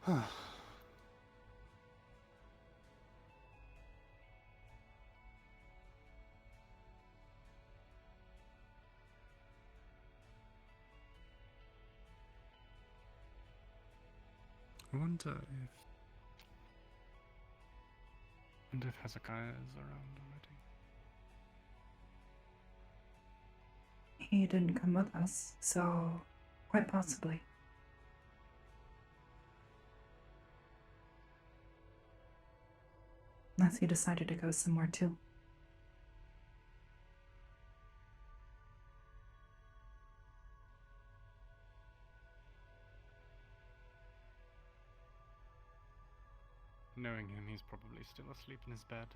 I wonder if Hezekiah is around already. He didn't come with us, so quite possibly. Unless he decided to go somewhere too. Knowing him, he's probably still asleep in his bed.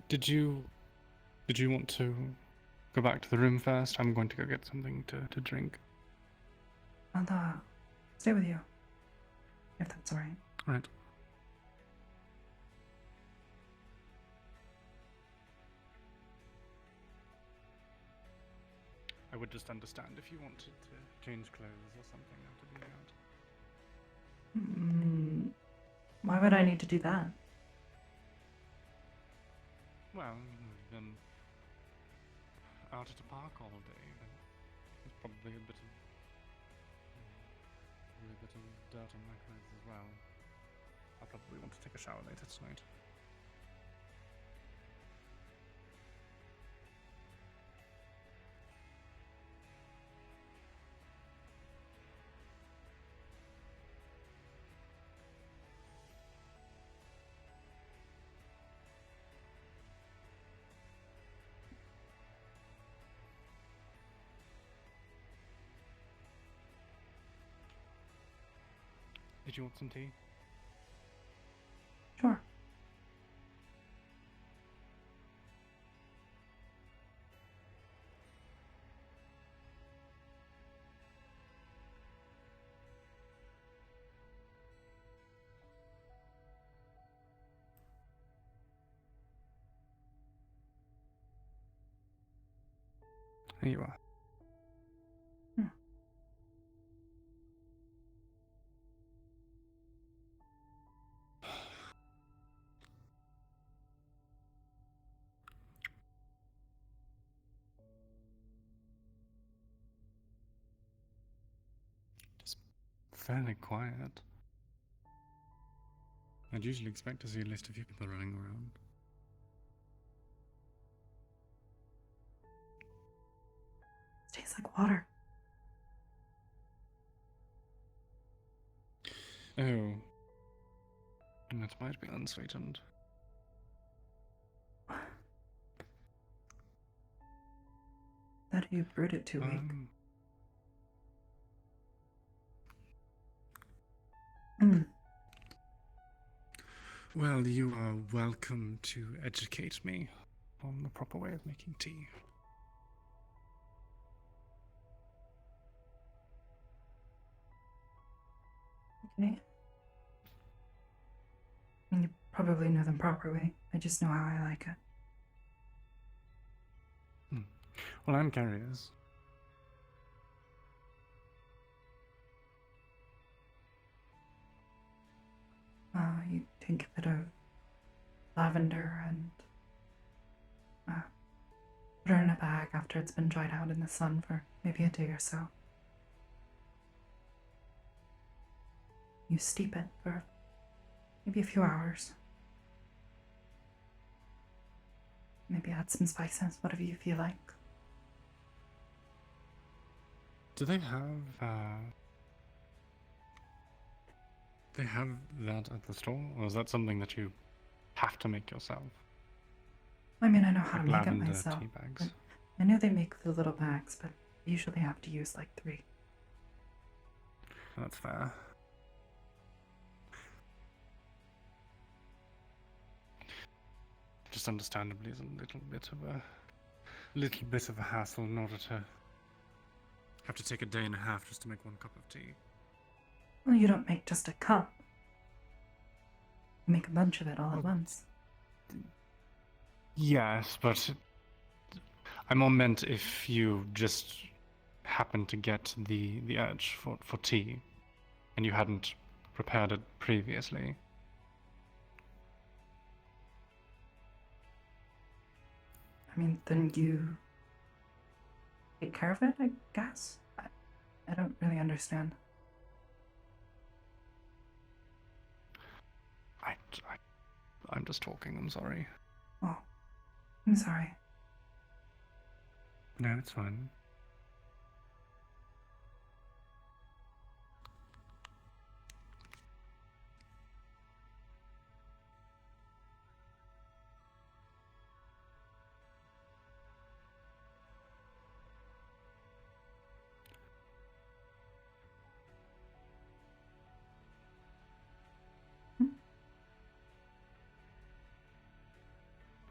Did you want to go back to the room first? I'm going to go get something to drink. I'll stay with you, if that's alright. Right. I would just understand if you wanted to change clothes or something after being out. Why would I need to do that? Well, you've been out at a park all day. There's probably a bit of dirt on my clothes as well. I'll probably want to take a shower later tonight. Did you want some tea? Sure. Here you are. Just fairly quiet. I'd usually expect to see at least a few people running around. It tastes like water. Oh. That might be unsweetened. That you brewed it too weak. Well, you are welcome to educate me on the proper way of making tea. Okay. I mean, you probably know them properly. I just know how I like it. Well, I'm curious. You take a bit of lavender and put it in a bag after it's been dried out in the sun for maybe a day or so. You steep it for maybe a few hours. Maybe add some spices, whatever you feel like. Do they have that at the store, or is that something that you have to make yourself? I mean, I know how Like to make it lavender myself. tea bags. I know they make the little bags, but I usually have to use like 3. That's fair. Just understandably is a little bit of a hassle in order to have to take a day and a half just to make one cup of tea. Well, you don't make just a cup. You make a bunch of it all at once. Yes, but I more meant if you just happened to get the urge for tea, and you hadn't prepared it previously. I mean, then you take care of it, I guess? I don't really understand. I'm just talking, I'm sorry. Oh, I'm sorry. No, it's fine.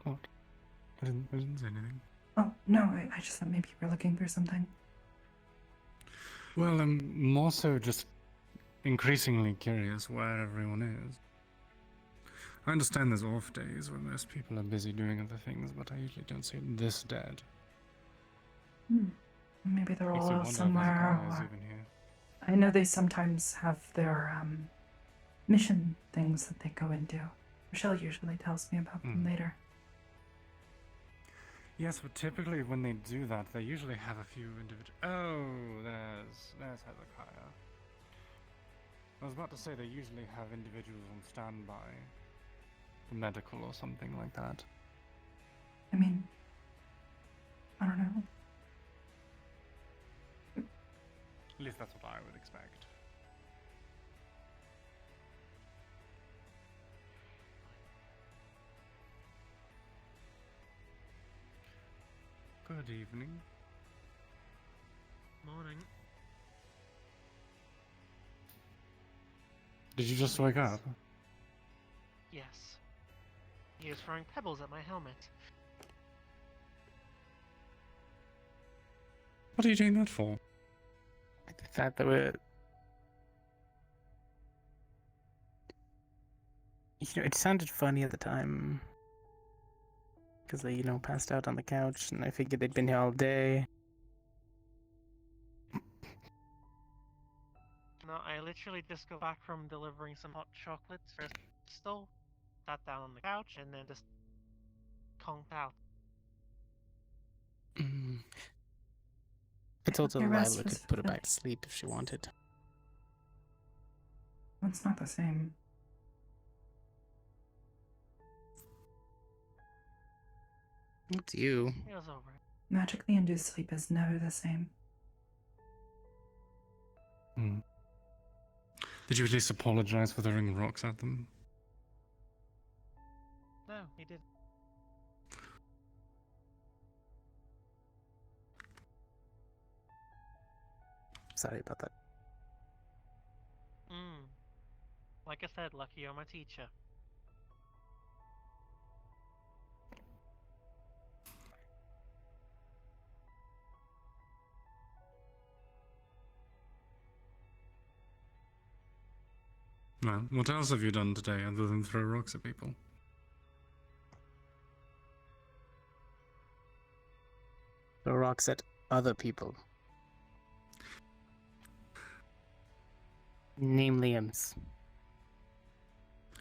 What? I didn't say anything. Oh, no, I just thought maybe you were looking for something. Well, I'm more so just increasingly curious where everyone is. I understand there's off days where most people are busy doing other things, but I usually don't see it this dead. Maybe they're Makes all me out wonder if somewhere. Hezekiah is Or... even here. I know they sometimes have their mission things that they go into. Michelle usually tells me about them later. Yes, but typically when they do that, they usually have a few individual. Oh, there's Hezekiah. I was about to say they usually have individuals on standby for medical or something like that. I mean, I don't know. At least that's what I would expect. Good evening. Morning. Did you just wake up? Yes. He is throwing pebbles at my helmet. What are you doing that for? I thought they were... it sounded funny at the time. Because they, passed out on the couch, and I figured they'd been here all day. No, I literally just got back from delivering some hot chocolates for Crystal, sat down on the couch, and then just conked out. I told Your rest Alyla was could put her fulfilled. back to sleep if she wanted. It's not the same. It's you. It was over. Magically induced sleep is never the same. Did you at least apologize for throwing rocks at them? No, he did. Sorry about that. Like I said, lucky you're my teacher. Well, what else have you done today other than throw rocks at people? Throw rocks at other people. Name Liam's.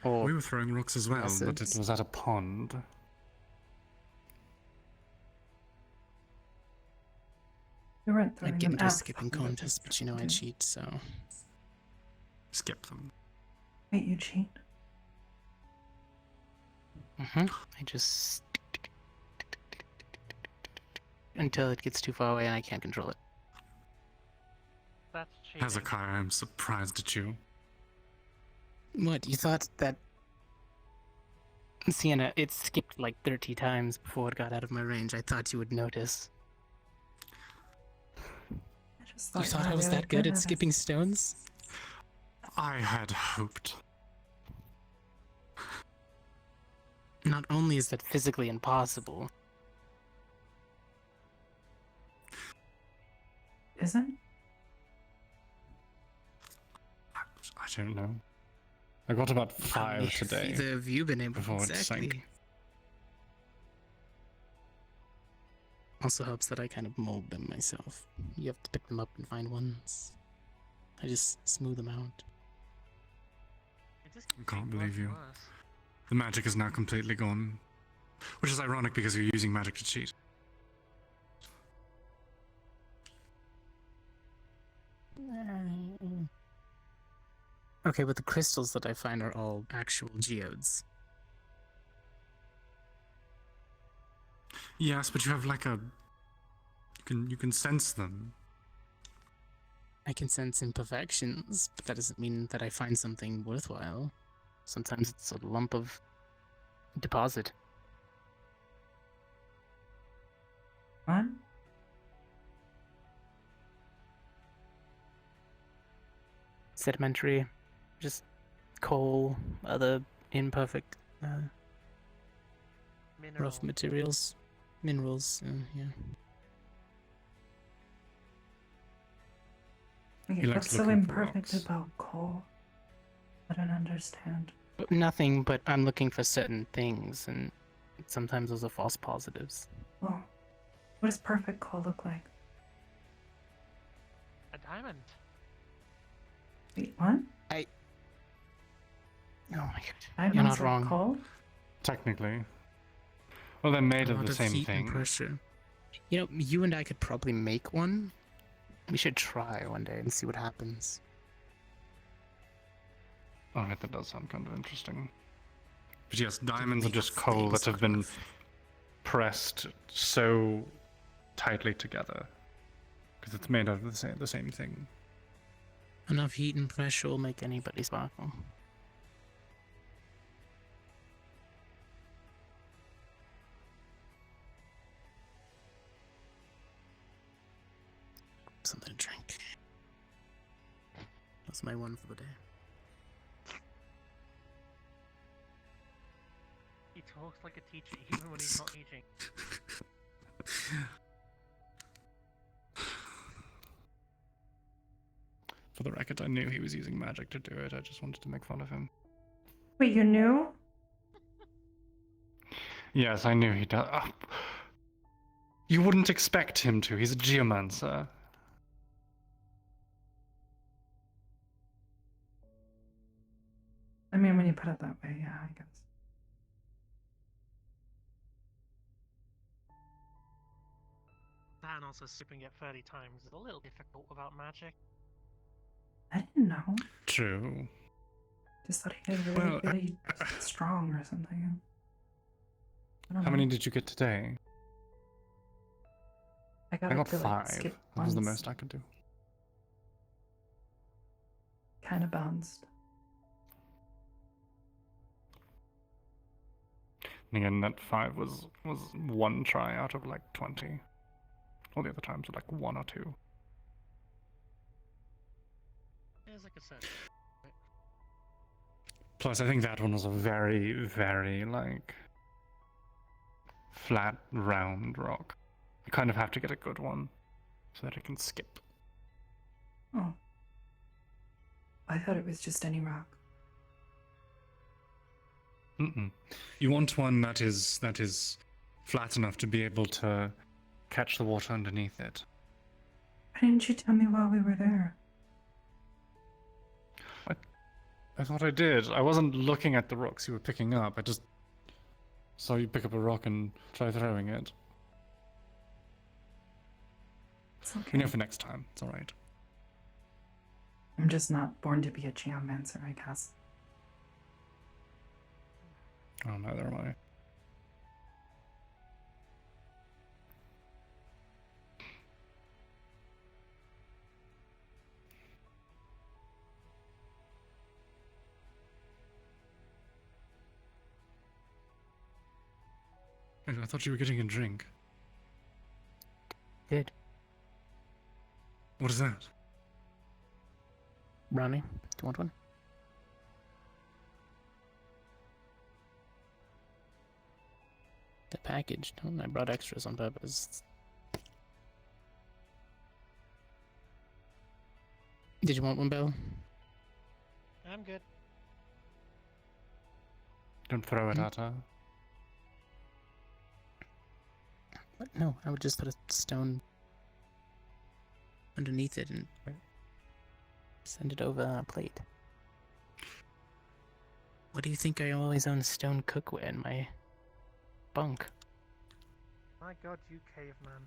Or We were throwing rocks as well, but it acids. was at a pond. You weren't throwing I'd get them into a at skipping them, contest, but I cheat, so... Skip them. Wait, you cheat? I just... until it gets too far away and I can't control it. That's cheating. Hezekiah, I'm surprised at you. What, you thought that... Sienna, it skipped like 30 times before it got out of my range. I thought you would notice. I just You thought I were was really that good at it. skipping stones? I had hoped. Not only is that physically impossible... Is it? don't know. I got about How many 5 today feet have you been able before it exactly? sank. Also helps that I kind of mold them myself. You have to pick them up and find ones. I just smooth them out. It just I keeps can't getting worse believe you. and worse. The magic is now completely gone. Which is ironic because you're using magic to cheat. Okay, but the crystals that I find are all actual geodes. Yes, but you have like a... You can sense them. I can sense imperfections, but that doesn't mean that I find something worthwhile. Sometimes it's a lump of deposit. What? Sedimentary, just coal, other imperfect, Mineral. rough materials, minerals, yeah. Okay, He likes what's so looking for imperfect rocks. about coal? I don't understand. But nothing, but I'm looking for certain things, and sometimes those are false positives. Well, what does perfect coal look like? A diamond. Wait, what? Oh my god. Diamonds You're not are wrong. coal? Technically. Well, they're made A of lot the same heat and thing. pressure. You know, you and I could probably make one. We should try one day and see what happens. Alright, that does sound kind of interesting. But yes, diamonds are Make just coal that things have been perfect. pressed so tightly together. Because it's made out of the same thing. Enough heat and pressure will make anybody sparkle. Something to drink. That's my one for the day. He talks like a teacher even when he's not teaching. For the record, I knew he was using magic to do it. I just wanted to make fun of him. Wait, you knew? Yes, I knew he does. You wouldn't expect him to. He's a geomancer. I mean, when you put it that way, yeah, I guess. That and also skipping it 30 times is a little difficult without magic. I didn't know. True. Just thought he was really, Well, really strong or something. I don't How know. many did you get today? I got I up got to 5. like skip That was the once. most I could do. Kind of bounced. And again, that 5 was one try out of like 20. All the other times were like 1 or 2. It's like I said. Plus, I think that one was a very, very like flat, round rock. You kind of have to get a good one so that it can skip. Oh. I thought it was just any rock. You want one that is flat enough to be able to catch the water underneath it. Why didn't you tell me while we were there? I thought I did. I wasn't looking at the rocks you were picking up. I just saw you pick up a rock and try throwing it. It's okay. We know for next time. It's alright. I'm just not born to be a geomancer, I guess. Oh, neither am I. I thought you were getting a drink. Did. What is that? Brownie, do you want one? The package. I brought extras on purpose. Did you want one, Bill? I'm good. Don't throw it Hmm? at her. What? No, I would just put a stone underneath it and send it over a plate. What do you think I always own stone cookware in my bunk? My god, you caveman.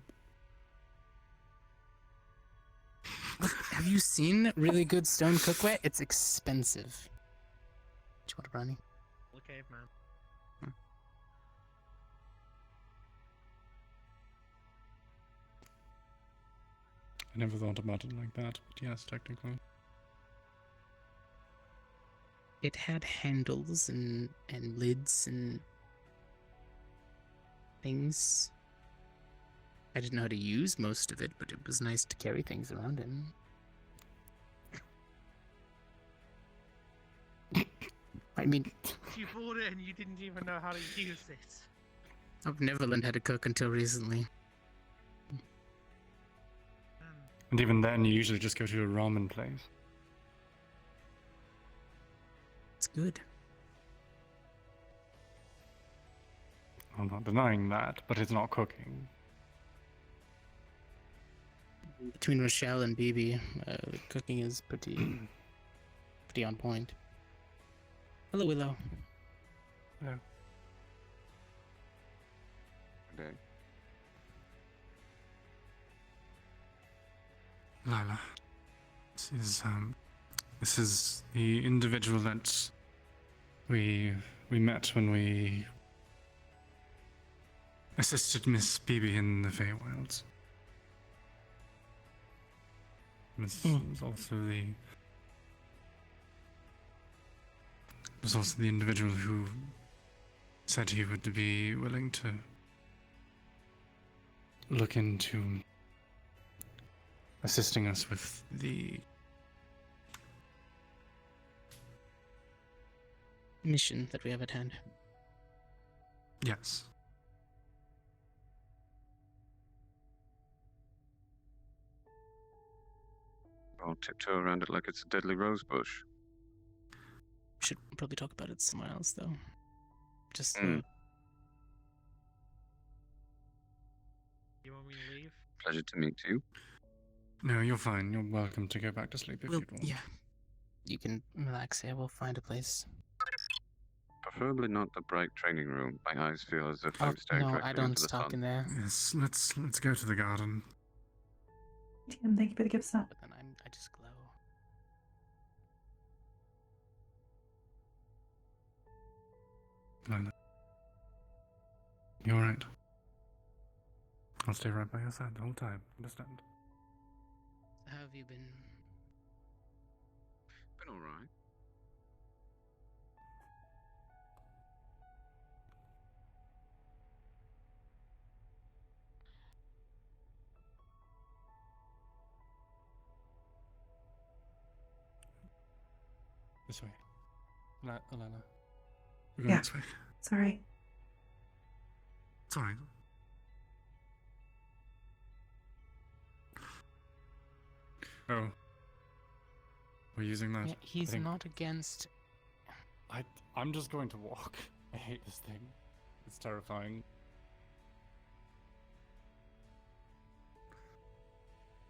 What? Have you seen really good stone cookware? It's expensive. Do you want a brownie? The caveman. I never thought about it like that, but yes, technically. It had handles and lids and things. I didn't know how to use most of it, but it was nice to carry things around in. I mean, You bought it and you didn't even know how to use it. I've never learned how to cook until recently. And even then, you usually just go to a ramen place. It's good. I'm not denying that, but it's not cooking. Between Rochelle and BB, the cooking is pretty on point. Hello, Willow. Hello. Day. Lila, this is the individual that we met when we assisted Miss Beebe in the Feywilds. This was also the individual who said he would be willing to look into assisting us with the Mission that we have at hand. yes. I'll tiptoe around it like it's a deadly rose bush. Should probably talk about it somewhere else, though. Just Mm. You want me to leave? Pleasure to meet you. No, you're fine. You're welcome to go back to sleep if well, you'd want. yeah. You can relax here. We'll find a place. Preferably not the bright training room. My eyes feel as if Oh, I'm staring no, directly I don't into the talk in sun. there. Yes, let's go to the garden. TM, thank you for the gift set. But then I just glow. Lila. You're right. I'll stay right by your side the whole time. Understand? How have you been? Been alright. This way. Alyla. We're going Yeah. this way. Sorry. It's alright. Oh. We're using that. Yeah, he's think- not against. I'm just going to walk. I hate this thing. It's terrifying.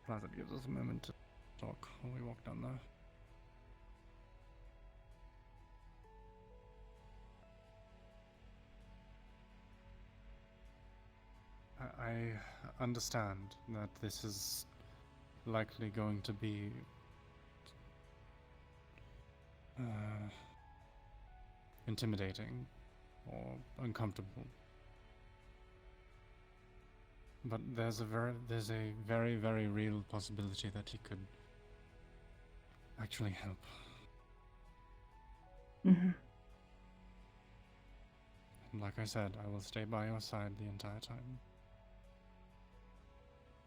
Plaza gives us a moment to talk while we walk down there. I understand that this is likely going to be intimidating or uncomfortable. But there's a very, very real possibility that he could actually help. Mm-hmm. And like I said, I will stay by your side the entire time.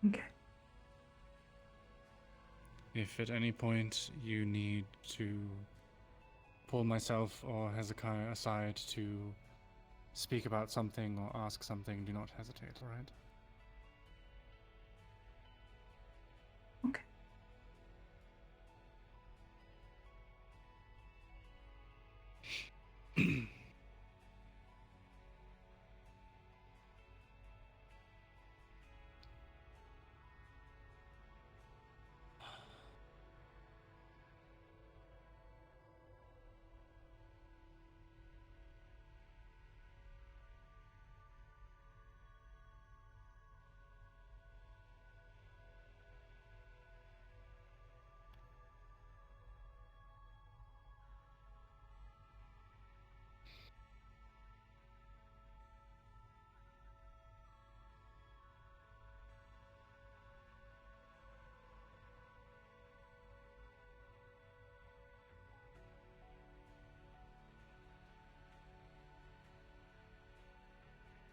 Okay. If at any point you need to pull myself or Hezekiah aside to speak about something or ask something, do not hesitate, alright? Okay.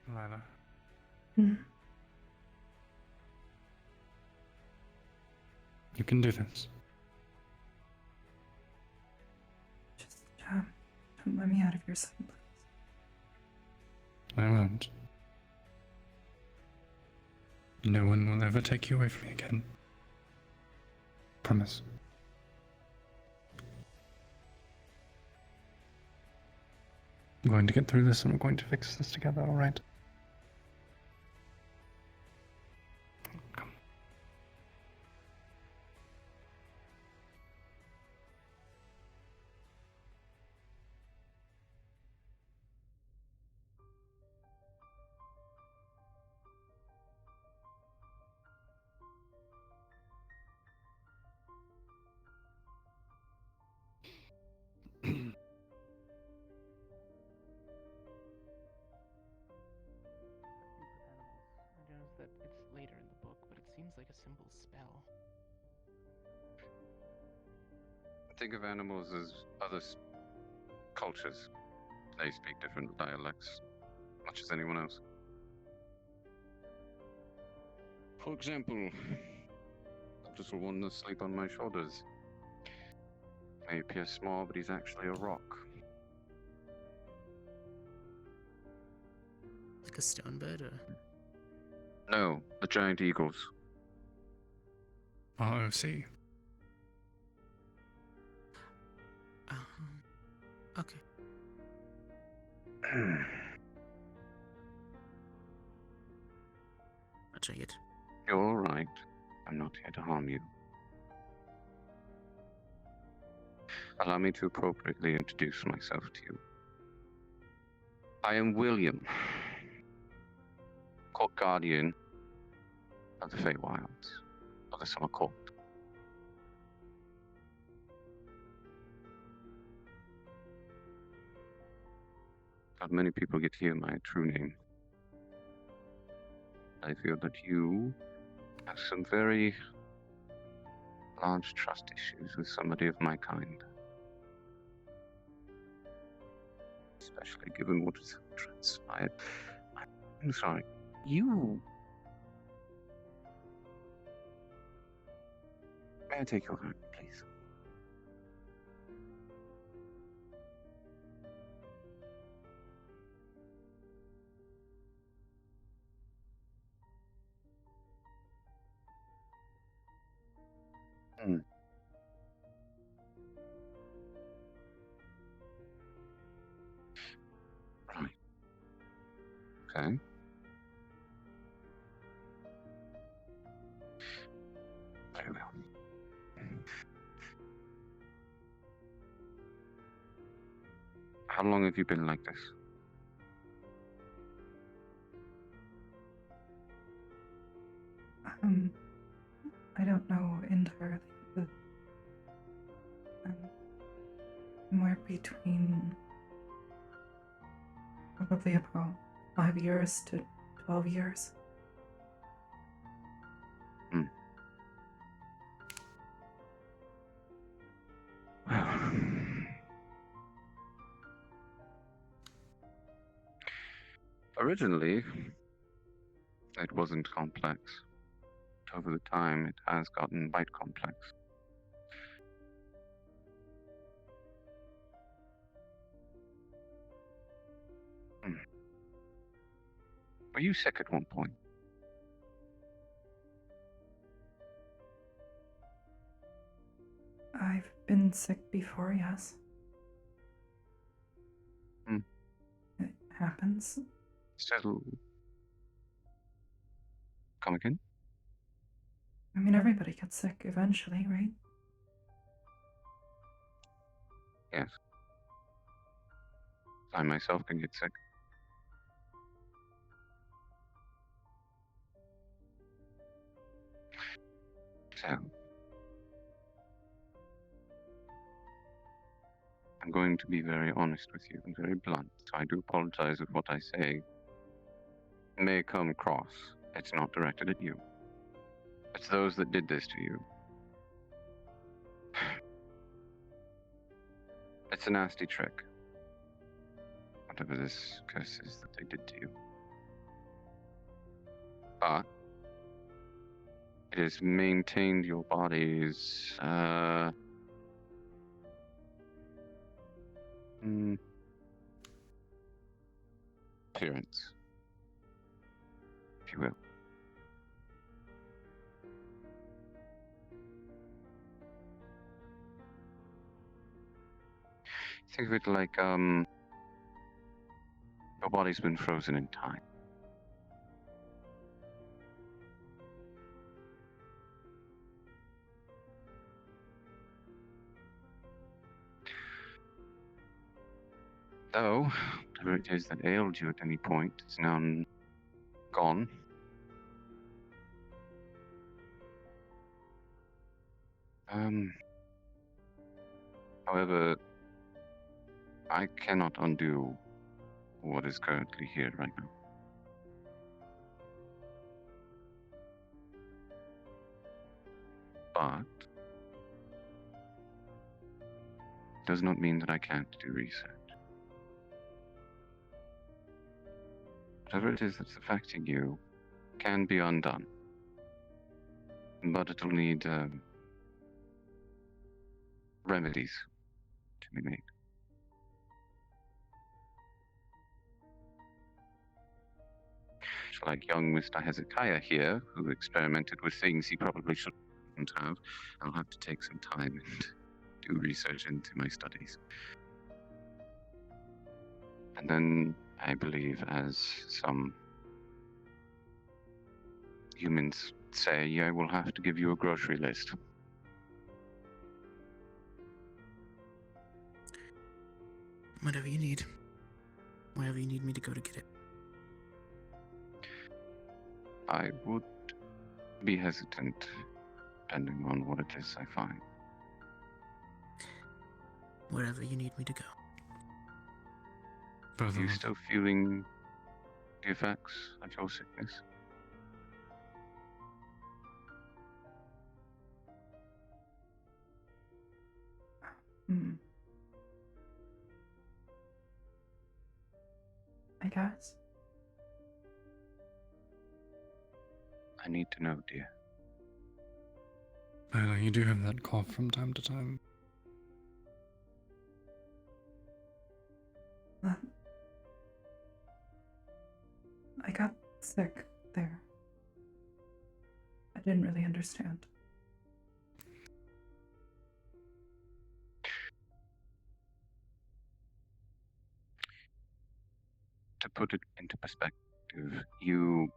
Alyla, Hmm. you can do this. Just don't let me out of your sight, please. I won't. No one will ever take you away from me again. Promise. I'm going to get through this and we're going to fix this together, alright? Come. I know that it's later in the book, but it seems like a simple spell. Think of animals as other cultures. They speak different dialects, much as anyone else. For example, the little one asleep on my shoulders may appear small, but he's actually a rock. Like a stone bird, or No, the giant eagles. ROC. okay. I'll take it. You're all right. I'm not here to harm you. Allow me to appropriately introduce myself to you. I am William, Court Guardian of the Feywilds, of the Summer Court. Not many people get to hear my true name. I feel that you have some very large trust issues with somebody of my kind. Especially given what has transpired. I'm sorry. You... May I take your hand, please? Right. Okay. Very well. How long have you been like this? I don't know entirely, but somewhere between probably about 5 years to 12 years. Originally, it wasn't complex. Over the time, it has gotten quite complex. Were you sick at one point? I've been sick before, yes. happens. Still. Come again? I mean, everybody gets sick eventually, right? Yes. I myself can get sick. So, I'm going to be very honest with you and very blunt. So I do apologize if what I say may come across. It's not directed at you. It's those that did this to you. It's a nasty trick. Whatever this curse is that they did to you. But it has maintained your body's appearance, if you will. Think of it like your body's been frozen in time. So, whatever it is that ailed you at any point is now gone. However, I cannot undo what is currently here right now. But does not mean that I can't do research. Whatever it is that's affecting you can be undone. But it'll need remedies to be made. Like young Mr. Hezekiah here, who experimented with things he probably shouldn't have, I'll have to take some time and do research into my studies. And then, I believe, as some humans say, I will have to give you a grocery list. Whatever you need. Wherever you need me to go to get it. I would be hesitant, depending on what it is I find. Wherever you need me to go. Both Are of you them. still feeling the effects of your sickness? I guess. I need to know, dear. Alyla, you do have that cough from time to time. I got sick there. I didn't really understand. To put it into perspective, you...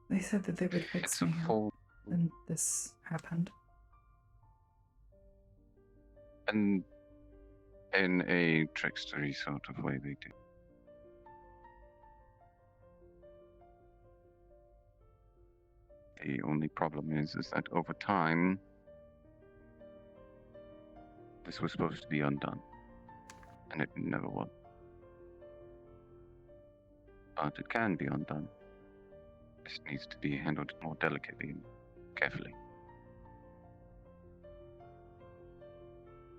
They said that they would fix It's a me, full... and this happened. And in a trickstery sort of way they do. The only problem is that over time, this was supposed to be undone. And it never was. But it can be undone. This needs to be handled more delicately and carefully.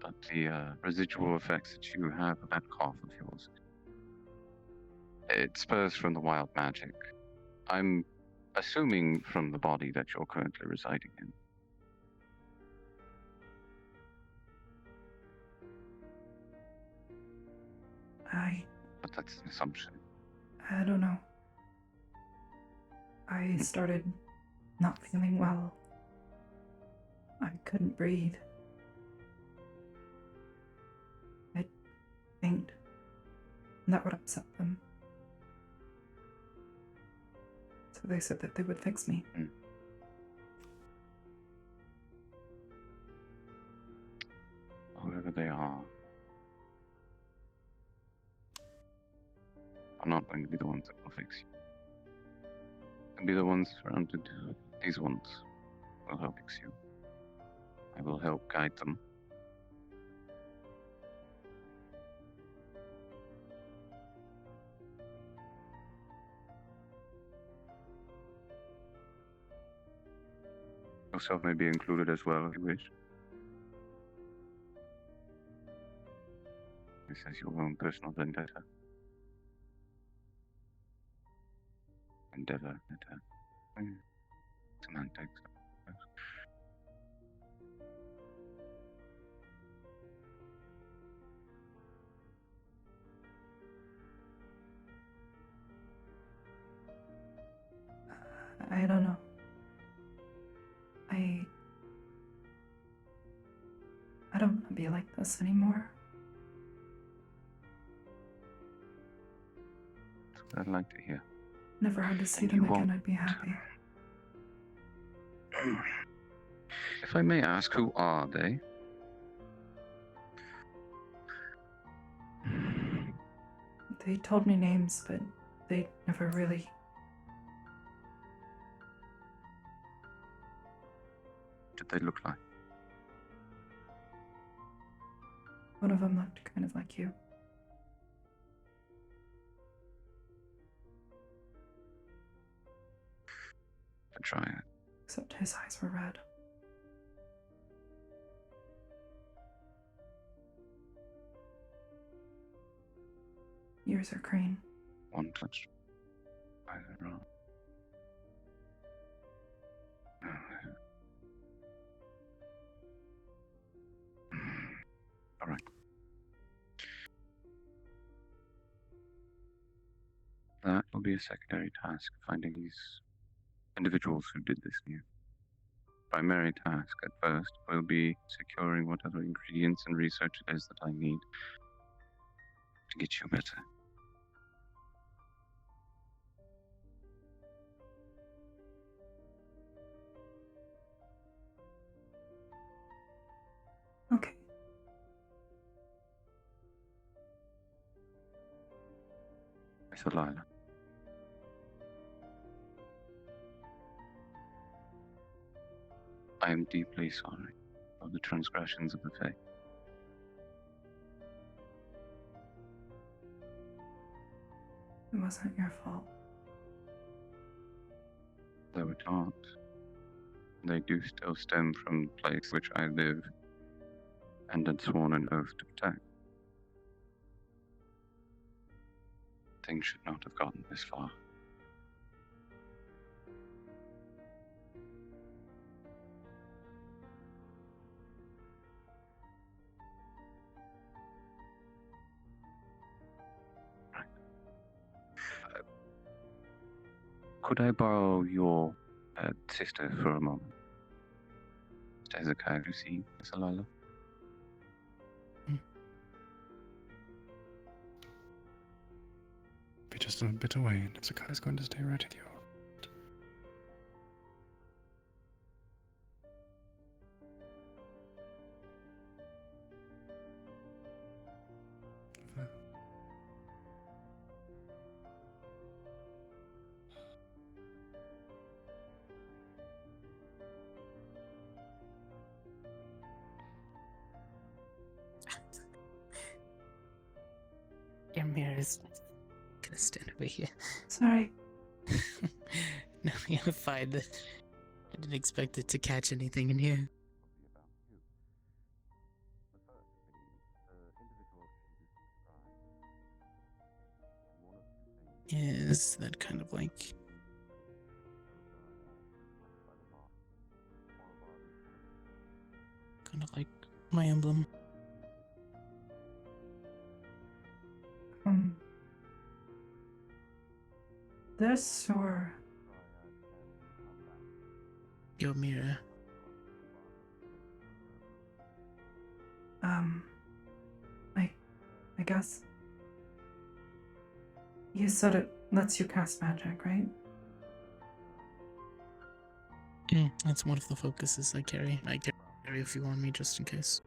But the residual effects that you have of that cough of yours, it spurs from the wild magic. I'm assuming from the body that you're currently residing in. But that's an assumption. I don't know. I started not feeling well. I couldn't breathe. I think that would upset them. So they said that they would fix me. Whoever they are not going to be the ones that will fix you. They'll be the ones surrounded. These ones will help fix you. I will help guide them. Yourself may be included as well if you wish. This is your own personal vendetta. Endeavor. Semantics. I don't know. I don't want to be like this anymore. That's what I'd like to hear. Never had to see And them you again, won't. I'd be happy. If I may ask, who are they? They told me names, but they never really. What did they look like? One of them looked kind of like you. To try it. Except his eyes were red. Yours are green. One touch. Either wrong. All right. That will be a secondary task, finding these individuals who did this to you. Primary task at first will be securing whatever ingredients and research it is that I need to get you better. Okay. Miss Alyla. I am deeply sorry for the transgressions of the faith. It wasn't your fault. Though it not, they do still stem from the place which I live and had sworn an oath to protect. Things should not have gotten this far. Could I borrow your sister for a moment? Mr. Hezekiah, to see Miss Alyla? Be just a bit away, and Hezekiah's going to stay right with you. Your mirror is gonna stand over here. Sorry. No, you're fine. I didn't expect it to catch anything in here. Is that kind of like my emblem? This or Your mirror. I guess. He sort of lets you cast magic, right? That's one of the focuses I carry. I carry a few on me just in case.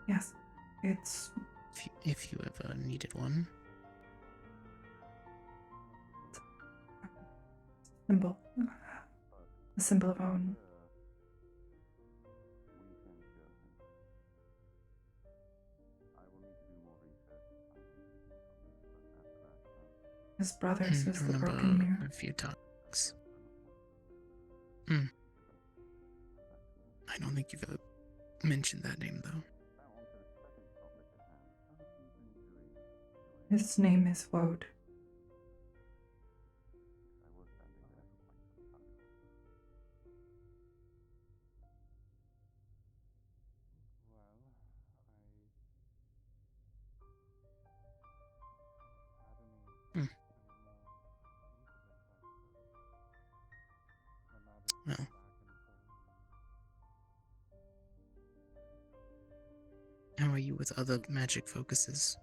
Yes. It's If you ever needed one. symbol. The symbol of Owen. His brother's is I the remember broken mirror. a few talks. I don't think you've ever mentioned that name, though. His name is Wode. Well, how are you with other magic focuses?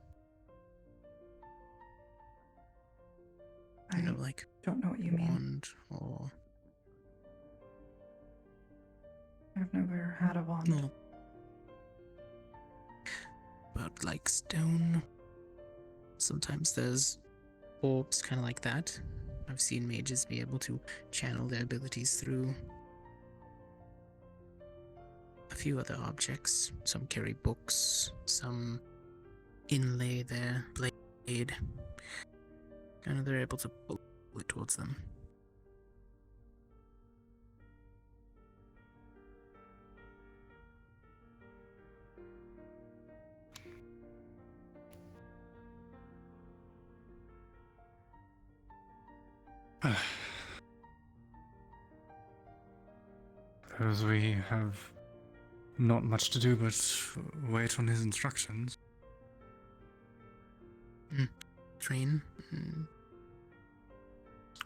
You know, like Don't know what you mean. wand or I've never had a wand. no, but like stone. Sometimes there's orbs, kind of like that. I've seen mages be able to channel their abilities through a few other objects. Some carry books, some inlay their blade. Kind of they're able to pull it towards them. Suppose we have not much to do but wait on his instructions. Train.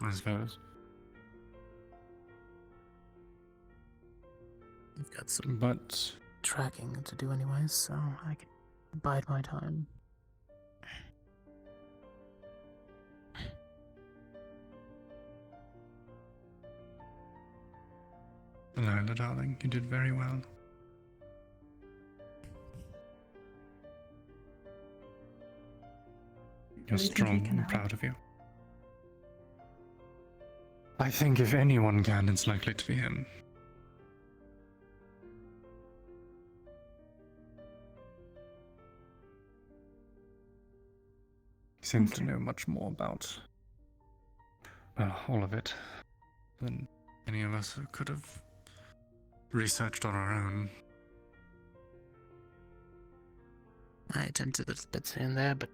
I suppose. I've got some But tracking to do anyways, so I can bide my time. Alyla, darling, you did very well. You're Really think strong he can and help? proud of you. I think if anyone can, it's likely to be him. He seems to Okay. know much more about, well, all of it than any of us could have researched on our own. I attempted a bit here and there, but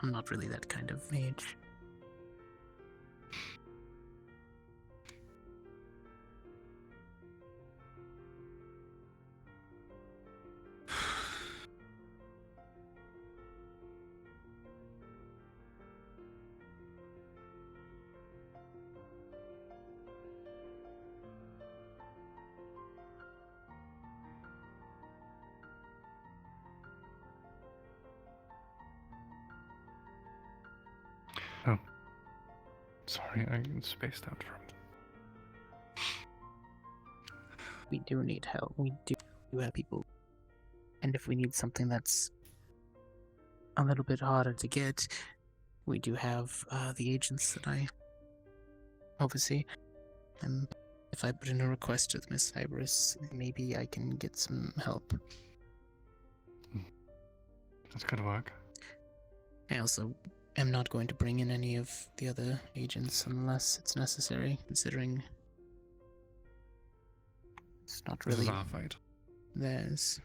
I'm not really that kind of mage. Oh. Sorry, I spaced out for a minute. We do need help. We do have people. And if we need something that's a little bit harder to get, we do have the agents that I oversee. And if I put in a request with Miss Cyberus, maybe I can get some help. That's good work. I also am not going to bring in any of the other agents unless it's necessary, considering it's not This really is our fight. theirs.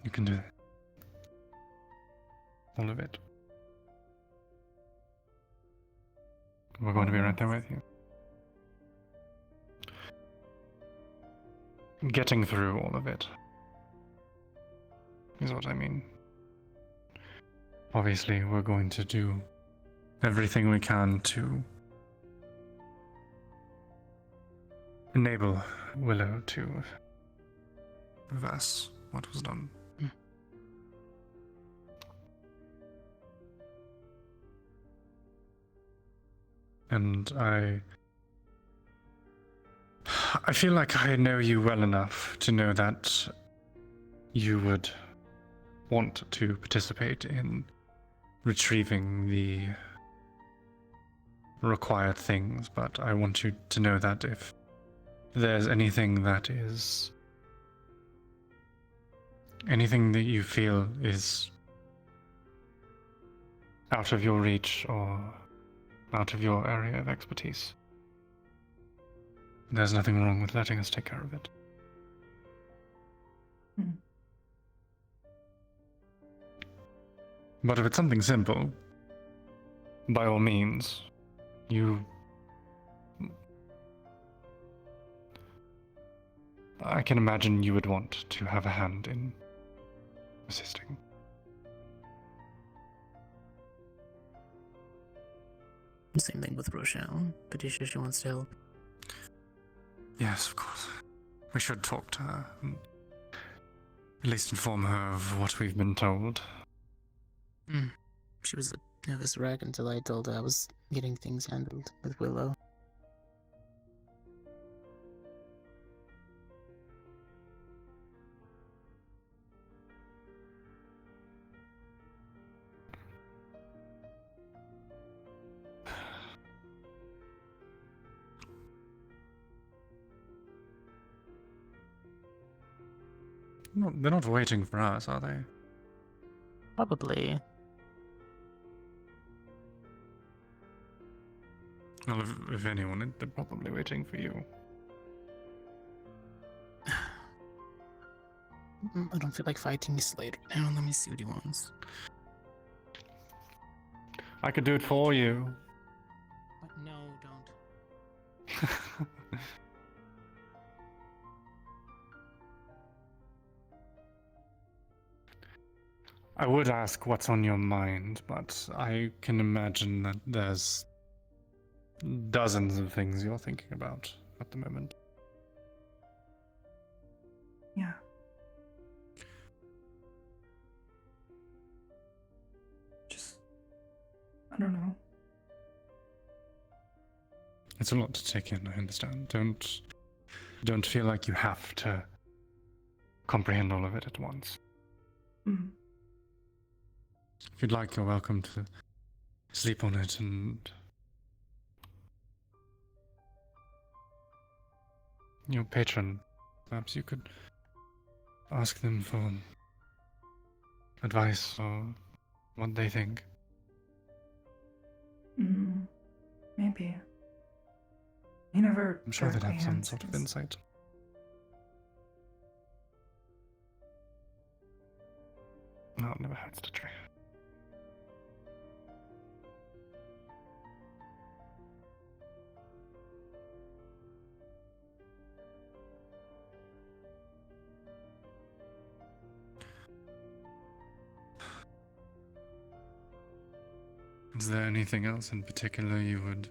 You can do it. All of it. We're going to be right there with you. getting through all of it. Is what I mean. Obviously, we're going to do everything we can to enable Willow to reverse what was done. And I feel like I know you well enough to know that you would want to participate in retrieving the required things, but I want you to know that if there's anything that you feel is out of your reach or out of your area of expertise, there's nothing wrong with letting us take care of it. But if it's something simple, by all means, I can imagine you would want to have a hand in assisting. Same thing with Rochelle. Patricia, she wants to help. Yes, of course. We should talk to her, and at least inform her of what we've been told. She was a nervous wreck until I told her I was getting things handled with Willow. No, they're not waiting for us, are they? Probably. Well, if anyone, they're probably waiting for you. I don't feel like fighting Slade right now. Let me see what he wants. I could do it for you. But no, don't. I would ask what's on your mind, but I can imagine that there's dozens of things you're thinking about at the moment. Yeah. Just, I don't know. It's a lot to take in, I understand. Don't feel like you have to comprehend all of it at once. Mm. If you'd like, you're welcome to sleep on it, and your patron, perhaps you could ask them for advice or what they think. Maybe. He never. I'm sure they'd have some answers. sort of insight. No, it never hurts to try. Is there anything else in particular you would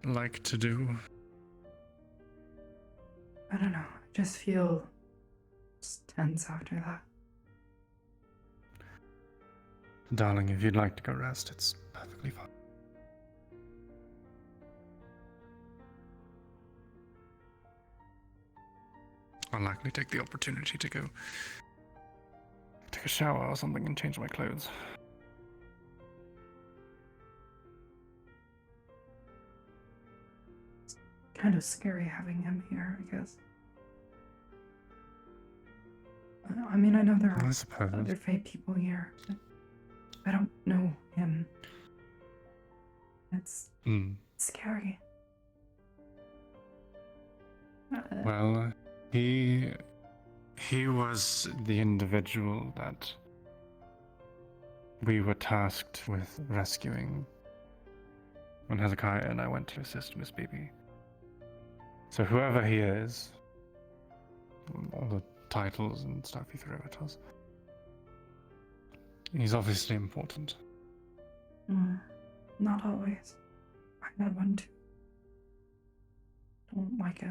like to do? I don't know. I just feel just tense after that. Darling, if you'd like to go rest, it's perfectly fine. I'll likely take the opportunity to go take a shower or something and change my clothes. Kind of scary having him here, I guess. I mean, I know there are I suppose. other Fae people here, but I don't know him. It's scary. Well, he was the individual that we were tasked with rescuing when Hezekiah and I went to assist Miss Bibi. So whoever he is, all the titles and stuff he threw at us. He's obviously important. Not always. I had one too. Don't like it.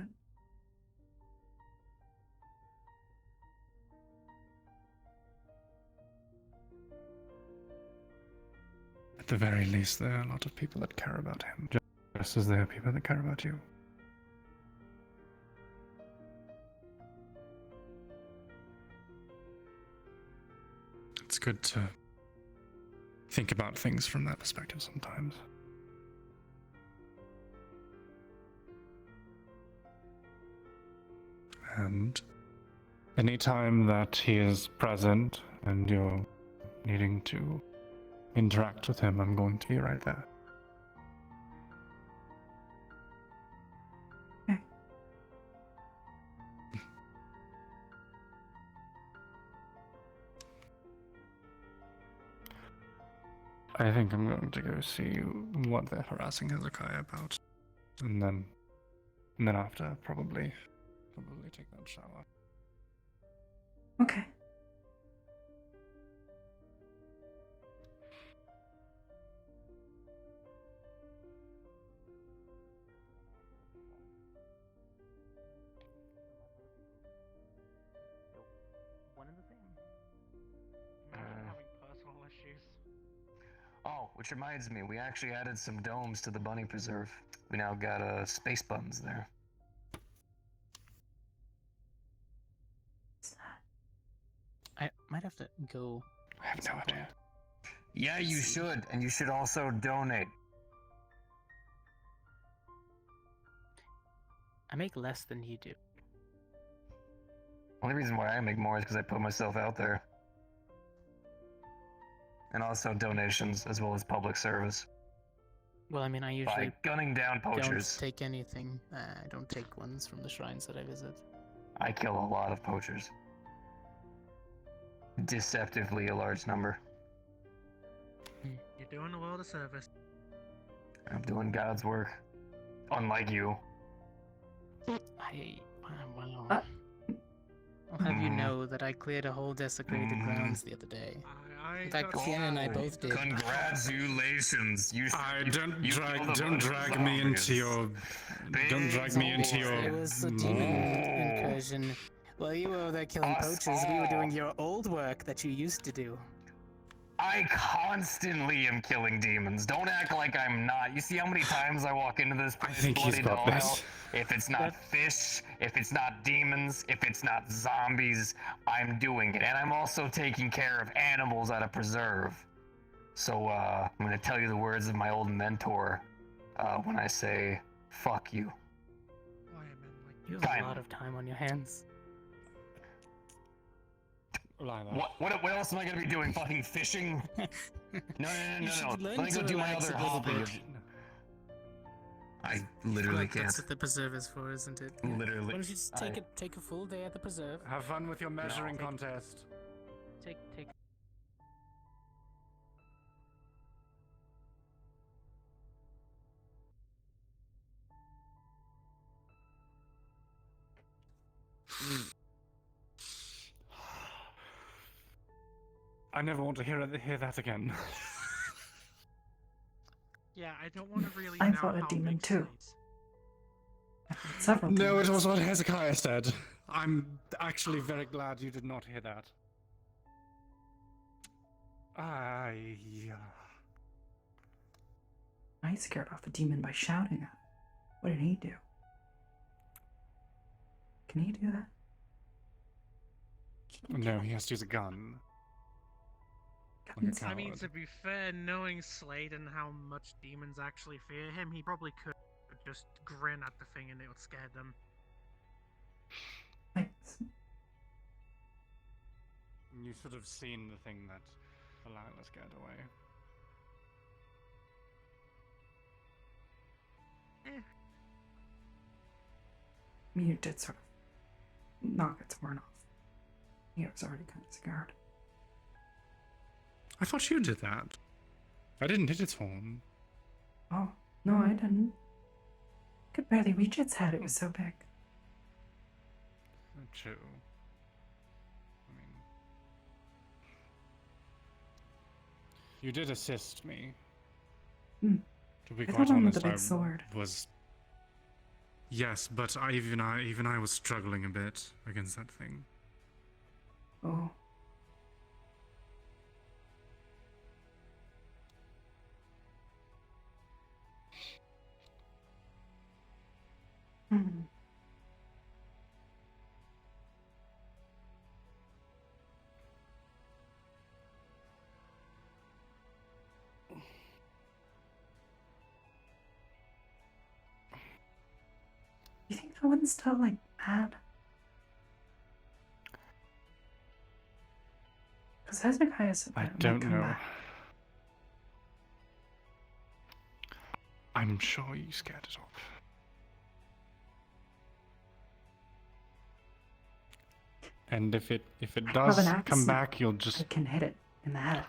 At the very least, there are a lot of people that care about him, just as there are people that care about you. It's good to think about things from that perspective sometimes. And anytime that he is present and you're needing to interact with him, I'm going to be right there. Okay. I think I'm going to go see what they're harassing Hezekiah about. And then after, probably take that shower. Okay. One and the same. Imagine having personal issues. Oh, which reminds me, we actually added some domes to the bunny preserve. We now got space buttons there. I might have to go. I have no idea. Yeah, you should, and you should also donate. I make less than you do. Only reason why I make more is because I put myself out there. And also donations, as well as public service. Well, I mean, I By usually gunning down poachers. don't take anything. I don't take ones from the shrines that I visit. I kill a lot of poachers. Deceptively a large number. You're doing the world a service. I'm doing God's work. Unlike you. Well, I'll have you know that I cleared a whole desecrated grounds the other day. In fact, Fiona and I both did. Congratulations! Don't you drag killed a don't bunch of drag me into zombies. your don't drag me into your It was a demon incursion. While you were over there killing Us poachers, we were all. doing your old work that you used to do. I constantly am killing demons. Don't act like I'm not. You see how many times I walk into this I place think he's bloody got dollhouse? this. If it's not fish, if it's not demons, if it's not zombies, I'm doing it. And I'm also taking care of animals at a preserve. So, I'm gonna tell you the words of my old mentor, when I say, fuck you. Why, man, like, You have Fine. a lot of time on your hands. Lila. What else am I gonna be doing? Fucking fishing? No. You should learn Let me to go do my relax other a little hobby. bit. I literally Like, can't. that's what the preserve is for, isn't it? Literally. Why don't you just take a full day at the preserve? Have fun with your measuring contest. Take. I never want to hear that again. yeah, I don't want to really I know fought a how demon big too. slaves- I've had several No, it demons. was what Hezekiah said. I'm actually very glad you did not hear that. I scared off a demon by shouting at him. What did he do? Can he do that? No, he has to use a gun. Guns? I mean, Coward. to be fair, knowing Slade and how much demons actually fear him, he probably could just grin at the thing and it would scare them. Thanks. You should have seen the thing that Alyla scared away. I mean, you did sort of knock its horn off. He was already kind of scared. I thought you did that. I didn't hit its horn. Oh, no, I didn't. Could barely reach its head, it was so big. true. I mean, you did assist me. Hmm. To be I quite thought one with honest, the I big sword. was. Yes, but even I was struggling a bit against that thing. Oh. Hmm. You think that one's still like mad? Because Hezekiah said I that it don't might come know. back. I'm sure you scared it off. And if it I have does an axe come now. back, you'll I just can hit it in the head.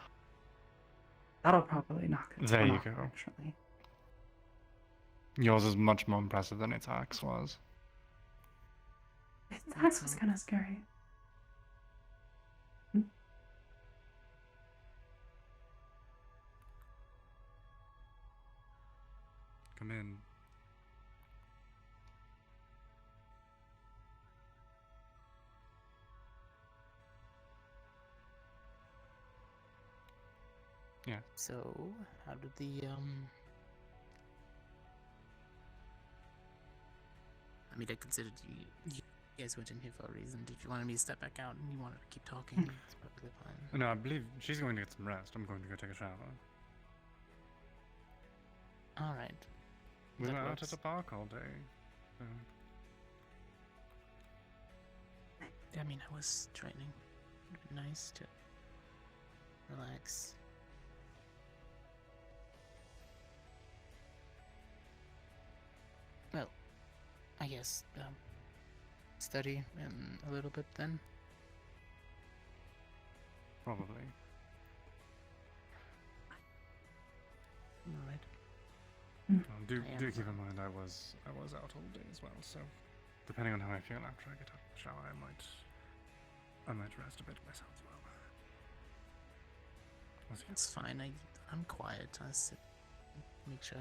That'll probably knock its There one you off, go. actually. yours is much more impressive than its axe was. Its axe was kind of scary. Come in. Yeah. So, how did the I mean, I considered you guys went in here for a reason. Did you want me to step back out and you wanted to keep talking? It's perfectly fine. No, I believe she's going to get some rest. I'm going to go take a shower. All right. We That were out works. at the park all day. So. I mean, I was training. It'd be nice to relax. Well, I guess study a little bit then. Probably. All right. Do I am keep in mind I was out all day as well. So depending on how I feel after I get out of the shower, I might rest a bit myself as well. We'll see. It's fine. I'm quiet. I sit, make sure.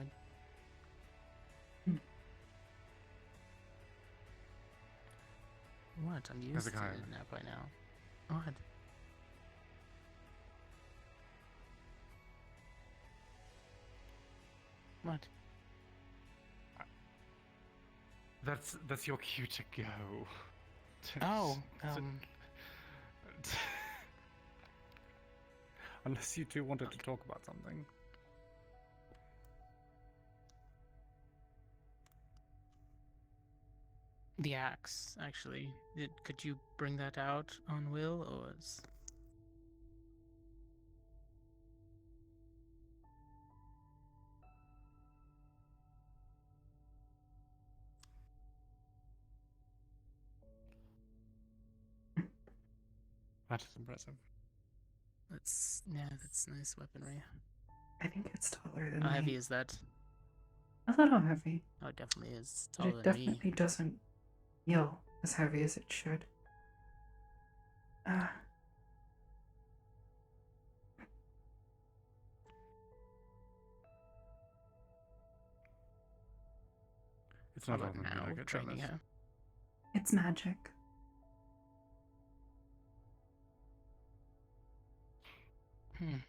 What? I'm used to Hezekiah. it now by now. What? What? That's your cue to go. Oh, Unless you two wanted to talk about something. the axe, actually. Could you bring that out on Will, or is... That is impressive. That's nice weaponry. I think it's taller than How me. heavy is that? Not that how heavy, Oh, it definitely is. It's but taller it than me. definitely doesn't feel as heavy as it should. It's How not all about that now, I get training jealous. her? It's magic. And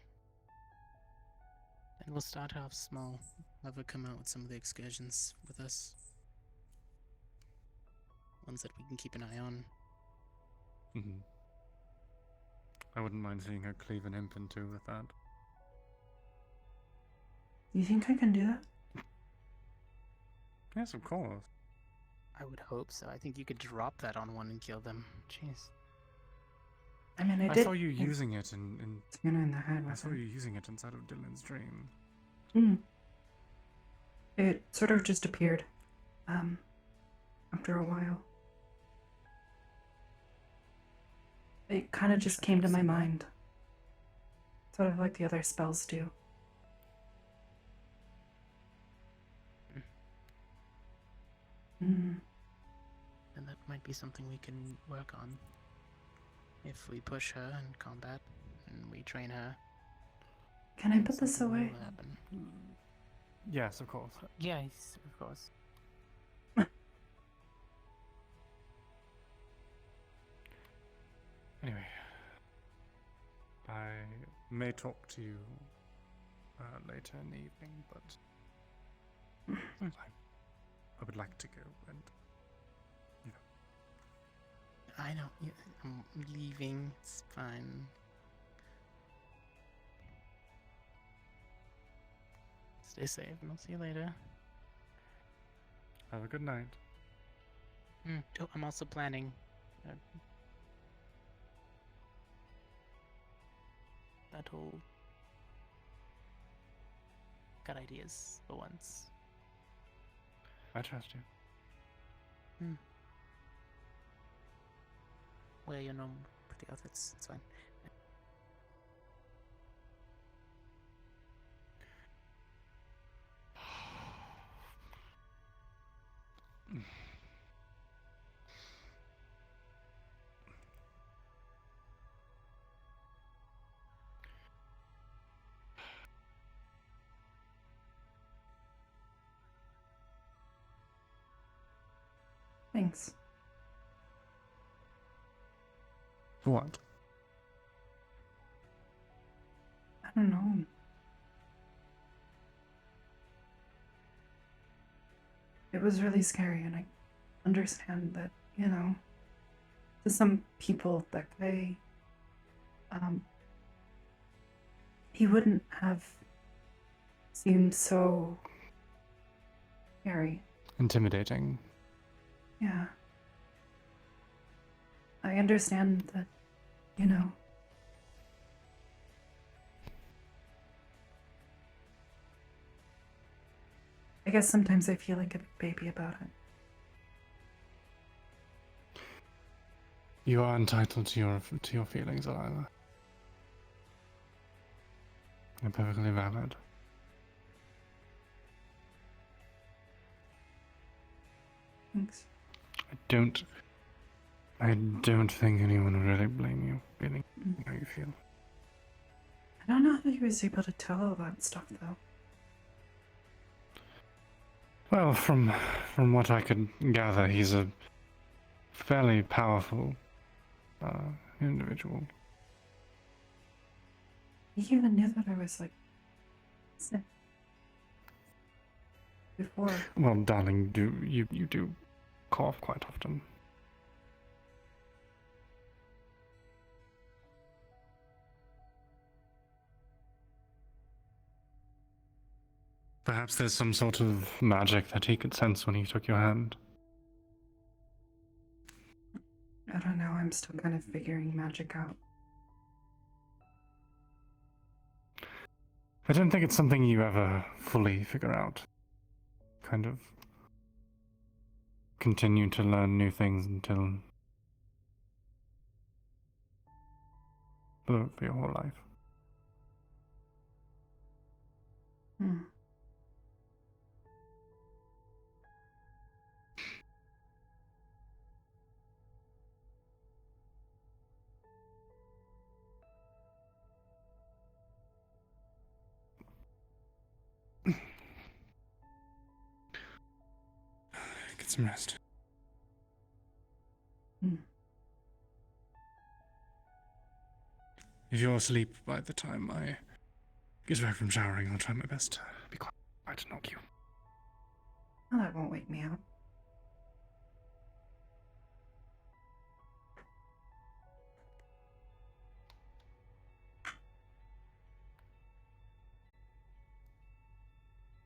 we'll start off small. Have her come out with some of the excursions with us. Ones that we can keep an eye on. Mm-hmm. I wouldn't mind seeing her cleave an infant too with that. You think I can do that? Yes, of course. I would hope so. I think you could drop that on one and kill them. Jeez. I mean, I I did. saw you using it in Skin her in the head I with saw it. you using it inside of Dylan's dream. It sort of just appeared. After a while. It kind of just came to my mind. Sort of like the other spells do. And that might might be something we can work on. If we push her in combat and we train her. Can I then put this something away? will happen. Yes, of course. Yes, of course. Anyway, I may talk to you later in the evening, but I would like to go and, I know. I'm leaving. It's fine. Stay safe, and I'll see you later. have a good night. Oh, I'm also planning. That whole. Got ideas for once. I trust you. Wear your normal pretty outfits. It's fine. Thanks. What? I don't know. It was really scary, and I understand that, to some people, that guy, he wouldn't have seemed so scary. Intimidating. Yeah. I understand that, I guess sometimes I feel like a big baby about it. You are entitled to your feelings, Alyla. They're perfectly valid. Thanks. I don't think anyone would really blame you feeling how you feel. I don't know how he was able to tell all that stuff, though. Well, from what I could gather, he's a fairly powerful individual. He even knew that I was, sick. Before. Well, darling, you do cough quite often. Perhaps there's some sort of magic that he could sense when he took your hand. I don't know, I'm still kind of figuring magic out. I don't think it's something you ever fully figure out. Kind of continue to learn new things until for your whole life. Hmm. Get some rest. If you're asleep by the time I get back from showering, I'll try my best to be quiet and not you. Well, that won't wake me up.